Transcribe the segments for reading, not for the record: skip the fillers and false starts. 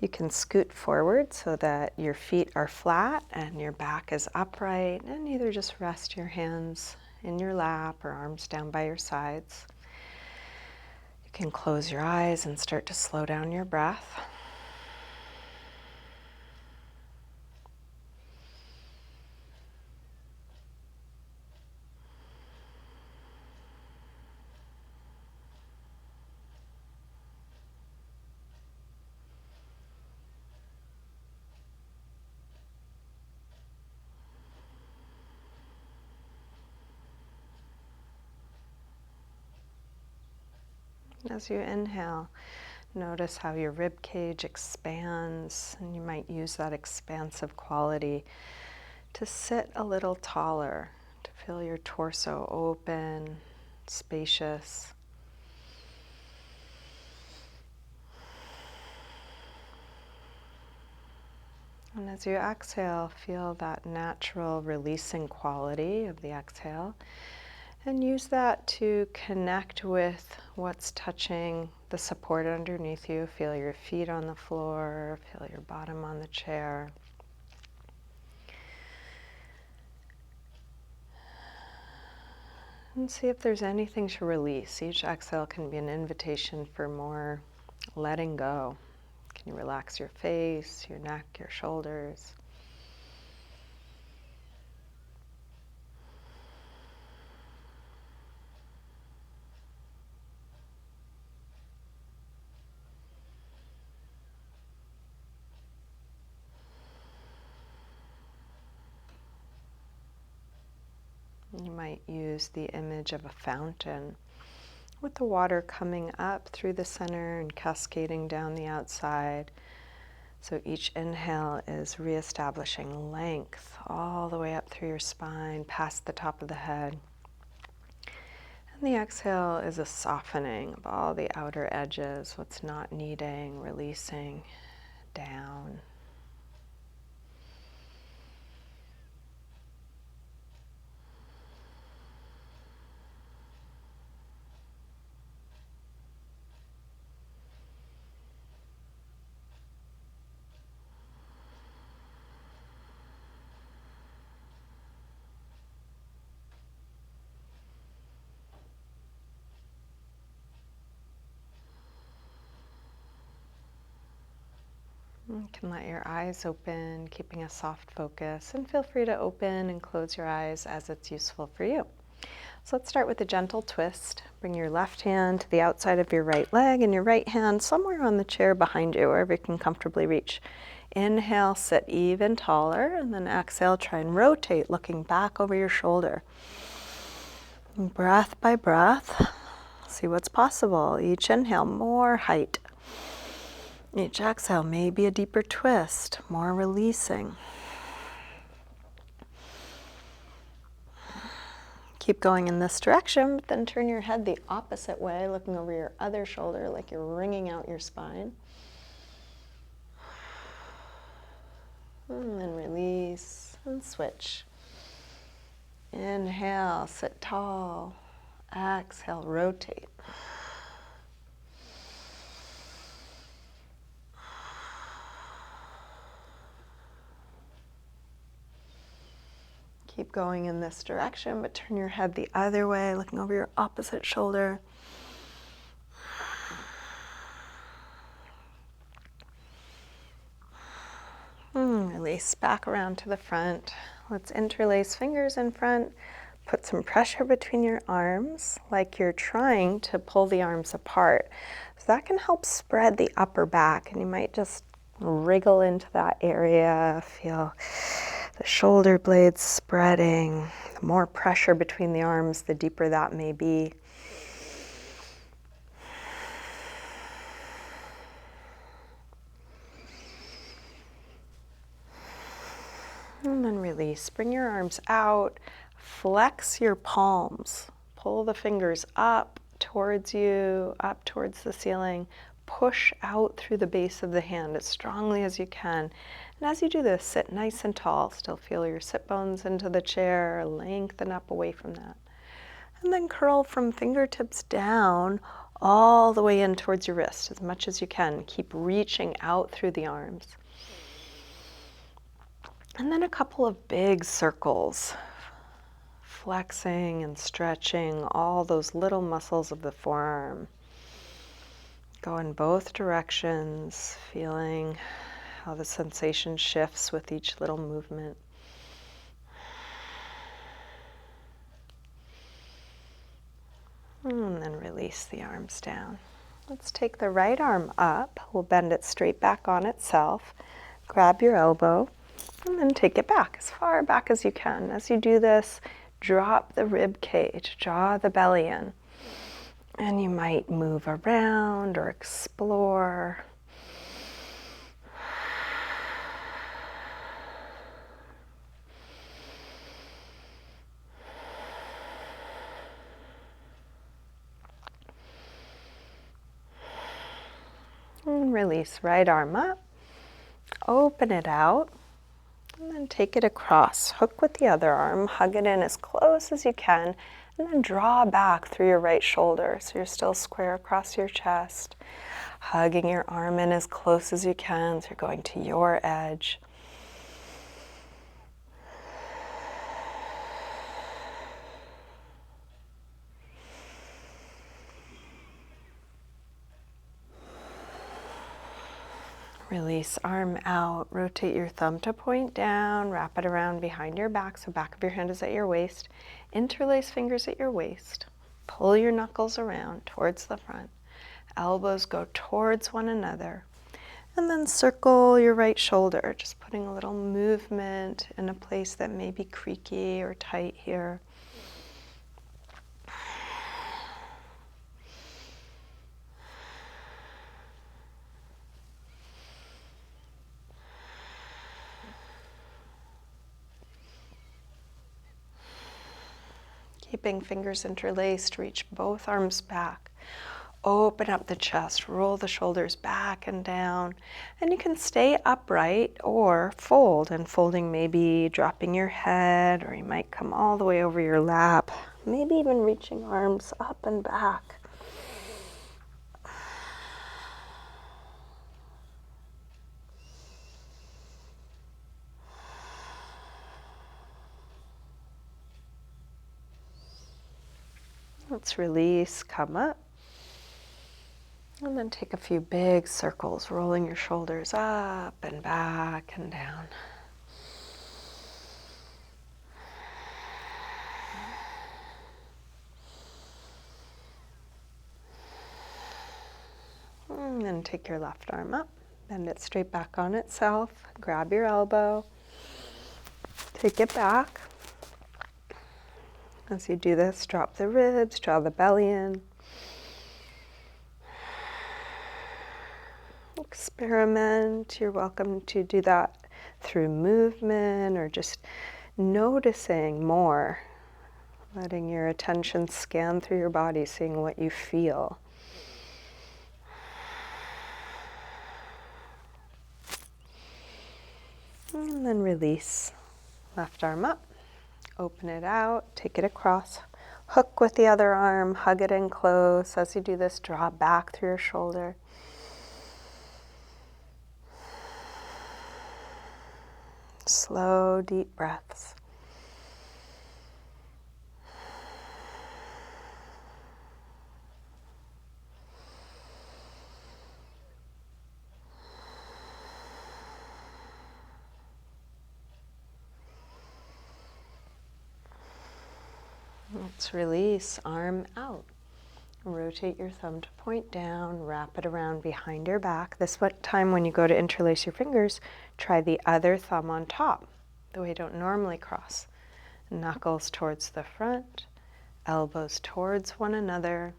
You can scoot forward so that your feet are flat and your back is upright, and either just rest your hands in your lap or arms down by your sides. You can close your eyes and start to slow down your breath. As you inhale, notice how your rib cage expands, and you might use that expansive quality to sit a little taller, to feel your torso open, spacious. And as you exhale, feel that natural releasing quality of the exhale, and use that to connect with what's touching the support underneath you. Feel your feet on the floor, feel your bottom on the chair. And see if there's anything to release. Each exhale can be an invitation for more letting go. Can you relax your face, your neck, your shoulders? You might use the image of a fountain with the water coming up through the center and cascading down the outside. So each inhale is reestablishing length all the way up through your spine, past the top of the head. And the exhale is a softening of all the outer edges, what's not needing, releasing down. You can let your eyes open, keeping a soft focus, and feel free to open and close your eyes as it's useful for you. So let's start with a gentle twist. Bring your left hand to the outside of your right leg and your right hand somewhere on the chair behind you, wherever you can comfortably reach. Inhale, sit even taller, and then exhale, try and rotate, looking back over your shoulder. And breath by breath, see what's possible. Each inhale, more height. Each exhale, maybe a deeper twist, more releasing. Keep going in this direction, but then turn your head the opposite way, looking over your other shoulder like you're wringing out your spine. And then release and switch. Inhale, sit tall. Exhale, rotate. Keep going in this direction, but turn your head the other way, looking over your opposite shoulder. Release back around to the front. Let's interlace fingers in front. Put some pressure between your arms, like you're trying to pull the arms apart. So that can help spread the upper back, and you might just wriggle into that area. Feel the shoulder blades spreading. The more pressure between the arms, the deeper that may be. And then release. Bring your arms out. Flex your palms. Pull the fingers up towards you, up towards the ceiling. Push out through the base of the hand as strongly as you can. And as you do this, sit nice and tall. Still feel your sit bones into the chair. Lengthen up away from that. And then curl from fingertips down all the way in towards your wrist as much as you can. Keep reaching out through the arms. And then a couple of big circles, flexing and stretching all those little muscles of the forearm. Go in both directions, feeling how the sensation shifts with each little movement. And then release the arms down. Let's take the right arm up. We'll bend it straight back on itself. Grab your elbow and then take it back as far back as you can. As you do this, drop the rib cage, draw the belly in. And you might move around or explore. And release, right arm up, open it out, and then take it across. Hook with the other arm, hug it in as close as you can, and then draw back through your right shoulder so you're still square across your chest. Hugging your arm in as close as you can so you're going to your edge. Release, arm out, rotate your thumb to point down, wrap it around behind your back, so back of your hand is at your waist. Interlace fingers at your waist. Pull your knuckles around towards the front. Elbows go towards one another. And then circle your right shoulder, just putting a little movement in a place that may be creaky or tight here. Keeping fingers interlaced, reach both arms back. Open up the chest, roll the shoulders back and down. And you can stay upright or fold, and folding maybe dropping your head, or you might come all the way over your lap, maybe even reaching arms up and back. Let's release, come up. And then take a few big circles, rolling your shoulders up and back and down. And then take your left arm up, bend it straight back on itself, grab your elbow, take it back. As you do this, drop the ribs, draw the belly in. Experiment. You're welcome to do that through movement or just noticing more, letting your attention scan through your body, seeing what you feel. And then release. Left arm up. Open it out, take it across, hook with the other arm, hug it in close. As you do this, draw back through your shoulder. Slow, deep breaths. Let's release, arm out. Rotate your thumb to point down, wrap it around behind your back. This time when you go to interlace your fingers, try the other thumb on top, the way you don't normally cross. Knuckles towards the front, elbows towards one another,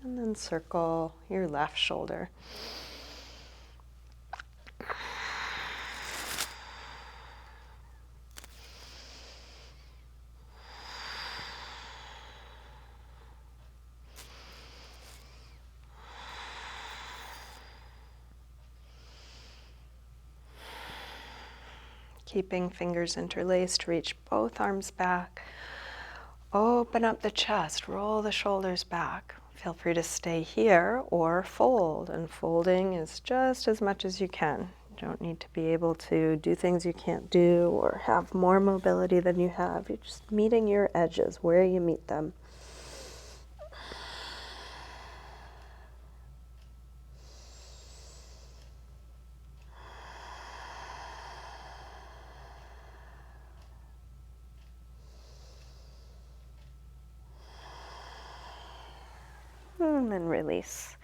and then circle your left shoulder. Keeping fingers interlaced, reach both arms back. Open up the chest, roll the shoulders back. Feel free to stay here or fold, and folding is just as much as you can. You don't need to be able to do things you can't do or have more mobility than you have. You're just meeting your edges where you meet them. And then release.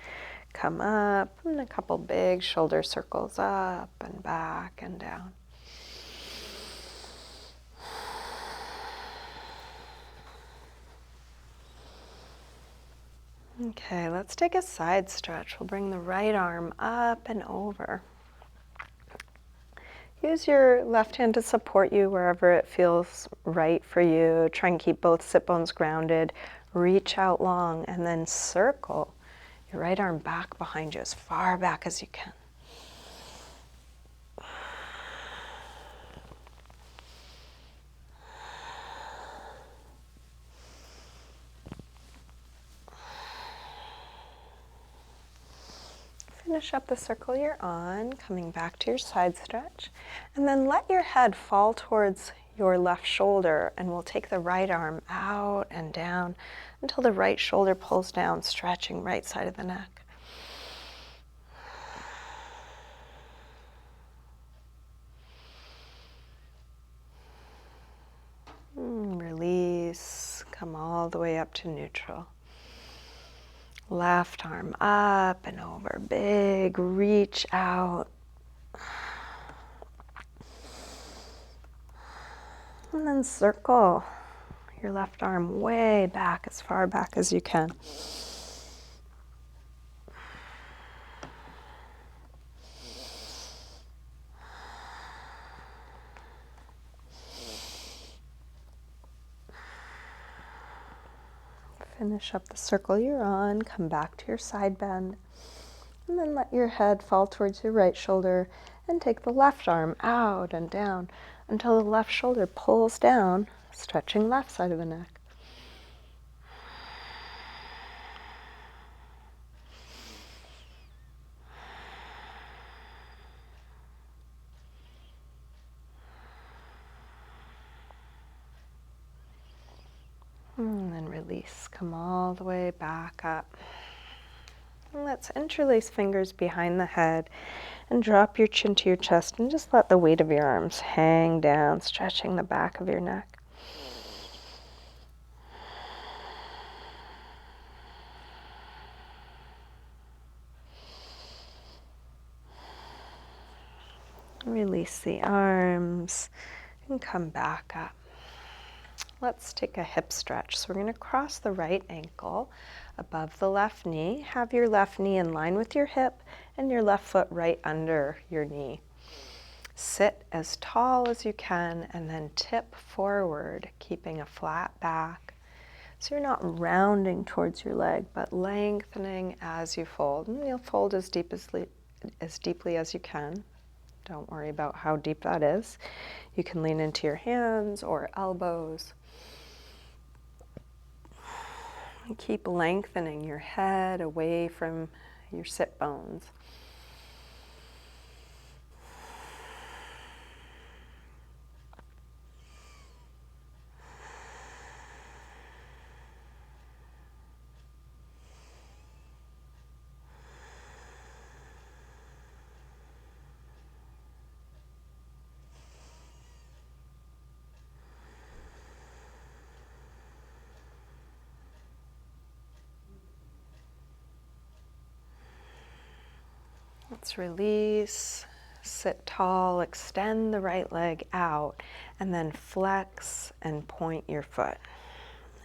Come up, and a couple big shoulder circles up and back and down. Okay, let's take a side stretch. We'll bring the right arm up and over. Use your left hand to support you wherever it feels right for you. Try and keep both sit bones grounded. Reach out long and then circle your right arm back behind you, as far back as you can. Finish up the circle you're on, coming back to your side stretch, and then let your head fall towards your left shoulder, and we'll take the right arm out and down until the right shoulder pulls down, stretching right side of the neck. Release, come all the way up to neutral. Left arm up and over, big reach out. And then circle your left arm way back, as far back as you can. Finish up the circle you're on, come back to your side bend, and then let your head fall towards your right shoulder and take the left arm out and down until the left shoulder pulls down, stretching left side of the neck. And then release, come all the way back up. And let's interlace fingers behind the head and drop your chin to your chest and just let the weight of your arms hang down, stretching the back of your neck. Release the arms and come back up. Let's take a hip stretch. So we're going to cross the right ankle above the left knee. Have your left knee in line with your hip and your left foot right under your knee. Sit as tall as you can and then tip forward, keeping a flat back. So you're not rounding towards your leg, but lengthening as you fold. And you'll fold as deeply as you can. Don't worry about how deep that is. You can lean into your hands or elbows. And keep lengthening your head away from your sit bones. Let's release, sit tall, extend the right leg out, and then flex and point your foot.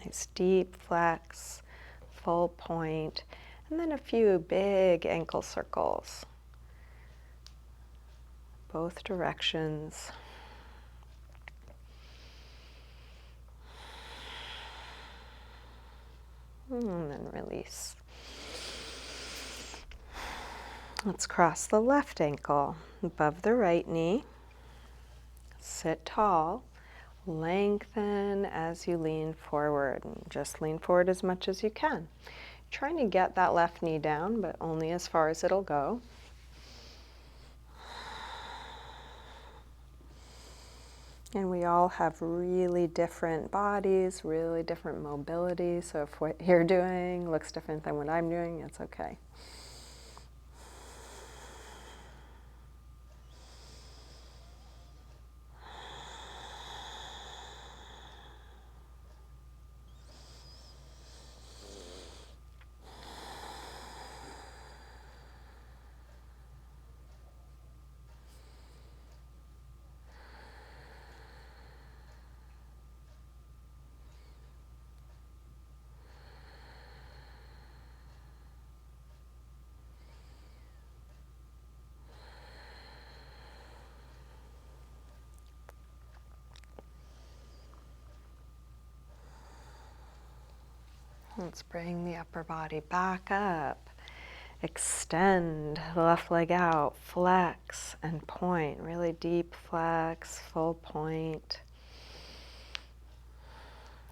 Nice deep flex, full point, and then a few big ankle circles. Both directions. And then release. Let's cross the left ankle above the right knee. Sit tall. Lengthen as you lean forward. And just lean forward as much as you can. Trying to get that left knee down, but only as far as it'll go. And we all have really different bodies, really different mobility. So if what you're doing looks different than what I'm doing, it's okay. Let's bring the upper body back up. Extend the left leg out, flex and point. Really deep flex, full point.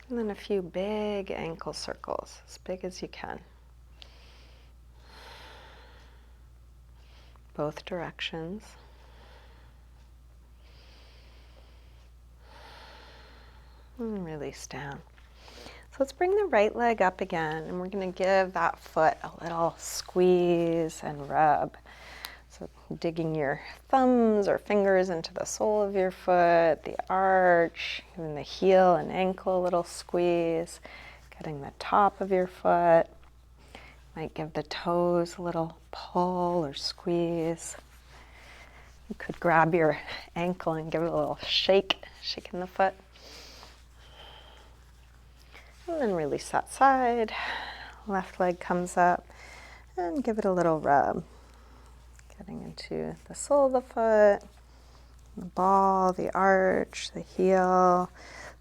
And then a few big ankle circles, as big as you can. Both directions. And release down. So let's bring the right leg up again, and we're going to give that foot a little squeeze and rub. So digging your thumbs or fingers into the sole of your foot, the arch, even the heel and ankle, a little squeeze. Getting the top of your foot. Might give the toes a little pull or squeeze. You could grab your ankle and give it a little shake, shaking the foot. And then release that side. Left leg comes up and give it a little rub. Getting into the sole of the foot, the ball, the arch, the heel,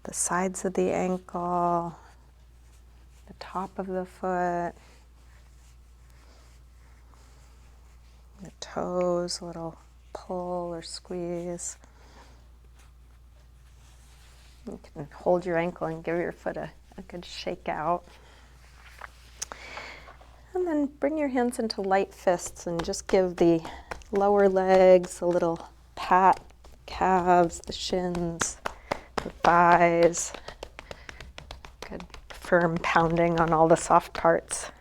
the sides of the ankle, the top of the foot, the toes, a little pull or squeeze. You can hold your ankle and give your foot a good shake out. And then bring your hands into light fists and just give the lower legs a little pat, calves, the shins, the thighs. Good firm pounding on all the soft parts,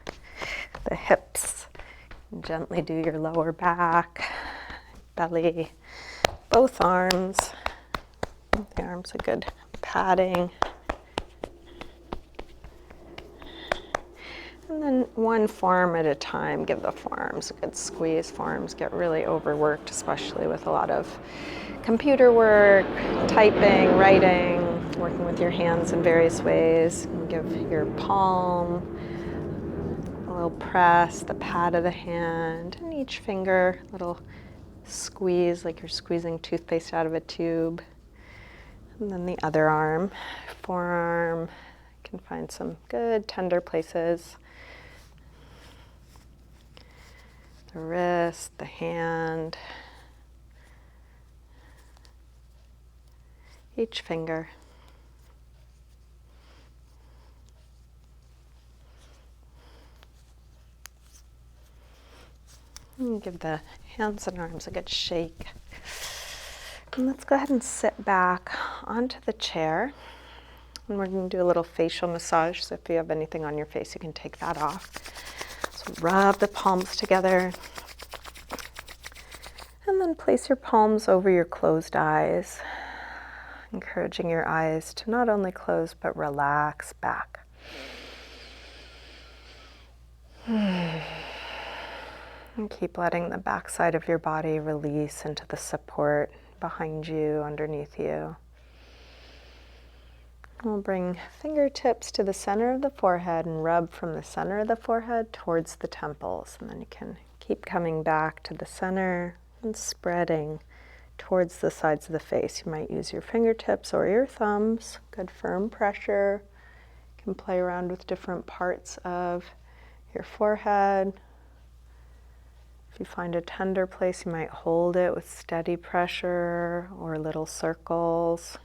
the hips. And gently do your lower back, belly, both arms. The arms are good patting. And then one forearm at a time, give the forearms a good squeeze. Forearms get really overworked, especially with a lot of computer work, typing, writing, working with your hands in various ways. And give your palm a little press, the pad of the hand, and each finger a little squeeze like you're squeezing toothpaste out of a tube. And then the other arm, forearm, you can find some good tender places. The wrist, the hand, each finger. And give the hands and arms a good shake. And let's go ahead and sit back onto the chair. And we're going to do a little facial massage. So if you have anything on your face, you can take that off. So rub the palms together. And then place your palms over your closed eyes, encouraging your eyes to not only close, but relax back. And keep letting the backside of your body release into the support behind you, underneath you. We'll bring fingertips to the center of the forehead and rub from the center of the forehead towards the temples. And then you can keep coming back to the center and spreading towards the sides of the face. You might use your fingertips or your thumbs. Good firm pressure. You can play around with different parts of your forehead. If you find a tender place, you might hold it with steady pressure or little circles.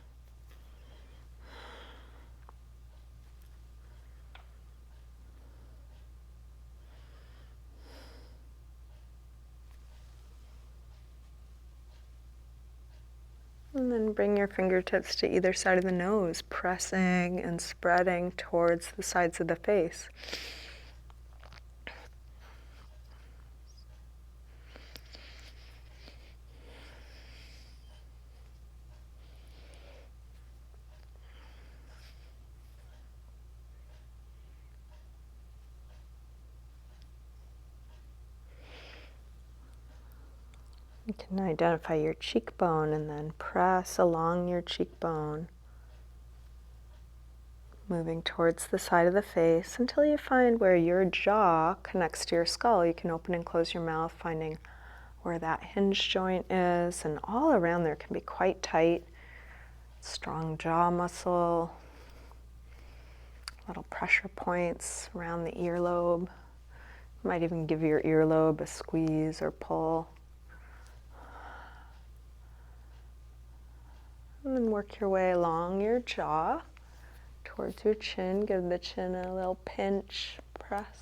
And then bring your fingertips to either side of the nose, pressing and spreading towards the sides of the face. You can identify your cheekbone and then press along your cheekbone, moving towards the side of the face until you find where your jaw connects to your skull. You can open and close your mouth, finding where that hinge joint is, and all around there can be quite tight. Strong jaw muscle, little pressure points around the earlobe. Might even give your earlobe a squeeze or pull. And then work your way along your jaw towards your chin. Give the chin a little pinch, press.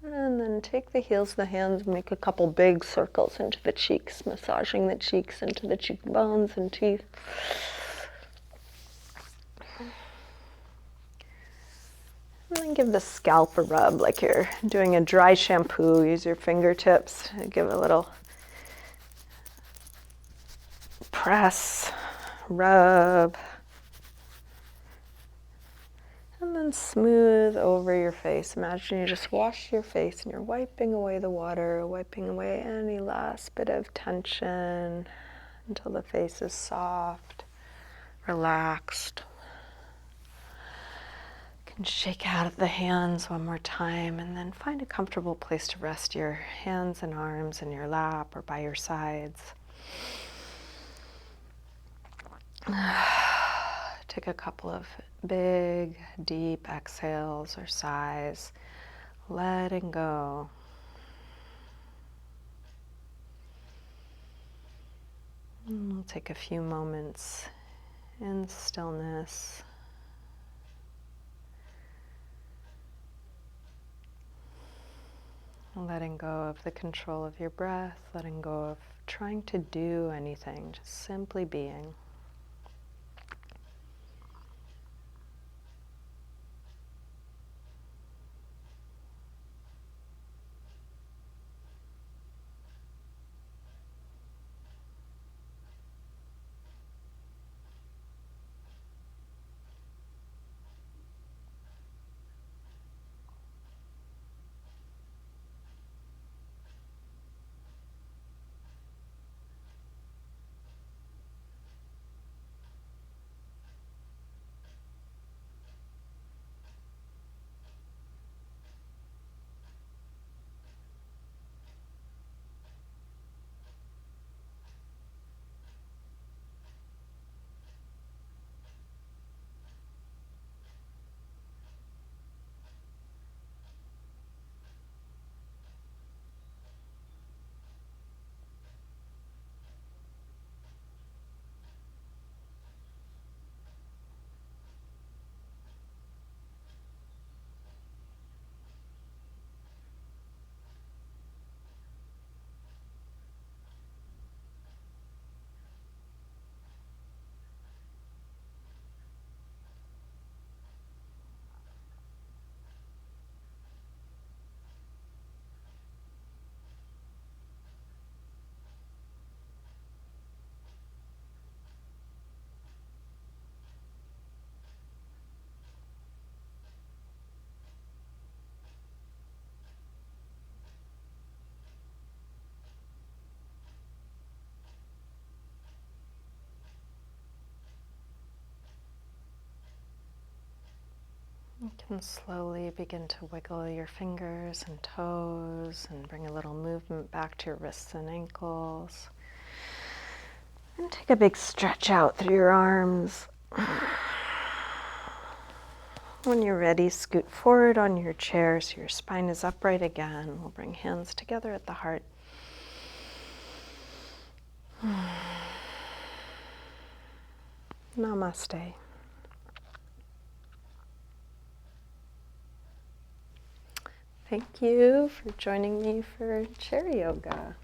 And then take the heels of the hands, make a couple big circles into the cheeks, massaging the cheeks into the cheekbones and teeth. And then give the scalp a rub like you're doing a dry shampoo. Use your fingertips to give a little press, rub, and then smooth over your face. Imagine you just wash your face and you're wiping away the water, wiping away any last bit of tension until the face is soft, relaxed. You can shake out of the hands one more time and then find a comfortable place to rest your hands and arms in your lap or by your sides. Take a couple of big, deep exhales or sighs, letting go. And we'll take a few moments in stillness. Letting go of the control of your breath, letting go of trying to do anything, just simply being. You can slowly begin to wiggle your fingers and toes and bring a little movement back to your wrists and ankles. And take a big stretch out through your arms. When you're ready, scoot forward on your chair so your spine is upright again. We'll bring hands together at the heart. Namaste. Thank you for joining me for chair yoga.